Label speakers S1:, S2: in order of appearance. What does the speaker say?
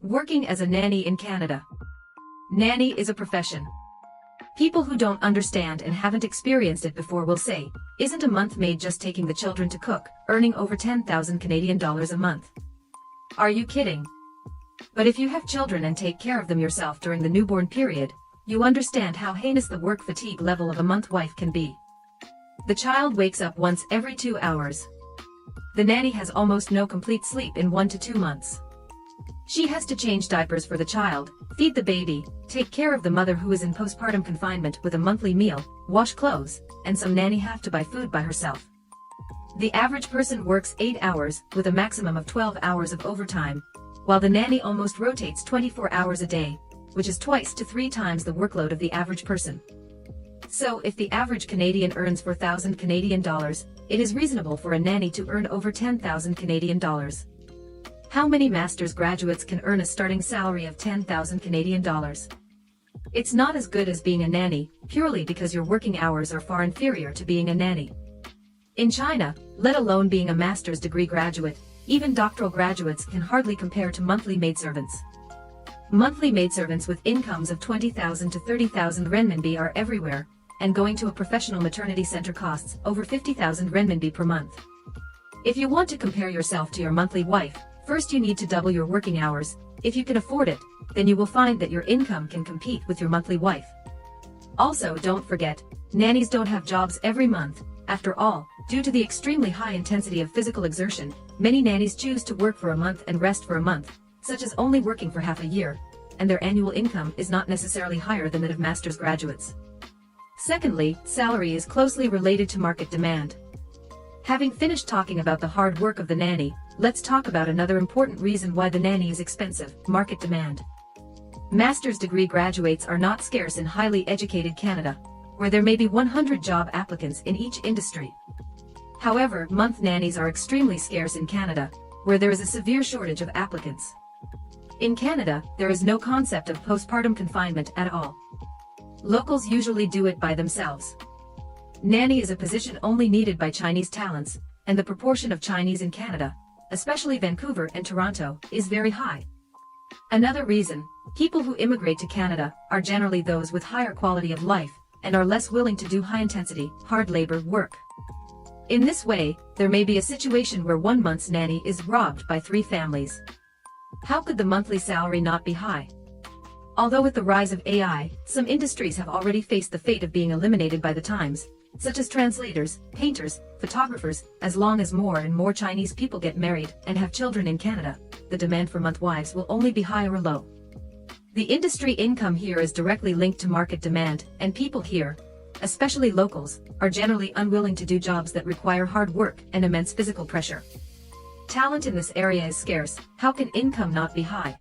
S1: Working as a nanny in Canada. Nanny is a profession. People who don't understand and haven't experienced it before will say, isn't a month maid just taking the children to cook, earning over 10,000 Canadian dollars a month? Are you kidding? But if you have children and take care of them yourself during the newborn period, you understand how heinous the work fatigue level of a month wife can be. The child wakes up once every 2 hours. The nanny has almost no complete sleep in 1 to 2 months. She has to change diapers for the child, feed the baby, take care of the mother who is in postpartum confinement with a monthly meal, wash clothes, and some nanny have to buy food by herself. The average person works 8 hours, with a maximum of 12 hours of overtime, while the nanny almost rotates 24 hours a day, which is twice to 3 times the workload of the average person. So if the average Canadian earns 4,000 Canadian dollars, it is reasonable for a nanny to earn over 10,000 Canadian dollars. How many master's graduates can earn a starting salary of 10,000 Canadian dollars? It's not as good as being a nanny, purely because your working hours are far inferior to being a nanny. In China, let alone being a master's degree graduate, even doctoral graduates can hardly compare to monthly maidservants. Monthly maidservants with incomes of 20,000 to 30,000 renminbi are everywhere, and going to a professional maternity center costs over 50,000 renminbi per month. If you want to compare yourself to your monthly wife, first you need to double your working hours. If you can afford it, then you will find that your income can compete with your monthly wife. Also, don't forget, nannies don't have jobs every month. After all, due to the extremely high intensity of physical exertion, many nannies choose to work for a month and rest for a month, such as only working for half a year, and their annual income is not necessarily higher than that of master's graduates. Secondly, salary is closely related to market demand. Having finished talking about the hard work of the nanny, let's talk about another important reason why the nanny is expensive: market demand. Master's degree graduates are not scarce in highly educated Canada, where there may be 100 job applicants in each industry. However, month nannies are extremely scarce in Canada, where there is a severe shortage of applicants. In Canada, there is no concept of postpartum confinement at all. Locals usually do it by themselves. Nanny is a position only needed by Chinese talents, and the proportion of Chinese in Canada, especially Vancouver and Toronto, is very high. Another reason, people who immigrate to Canada are generally those with higher quality of life, and are less willing to do high-intensity, hard labor work. In this way, there may be a situation where 1 month's nanny is robbed by 3 families. How could the monthly salary not be high? Although with the rise of AI, some industries have already faced the fate of being eliminated by the times, such as translators, painters, photographers. As long as more and more Chinese people get married and have children in Canada, the demand for month wives will only be high or low. The industry income here is directly linked to market demand, and people here, especially locals, are generally unwilling to do jobs that require hard work and immense physical pressure. Talent in this area is scarce. How can income not be high?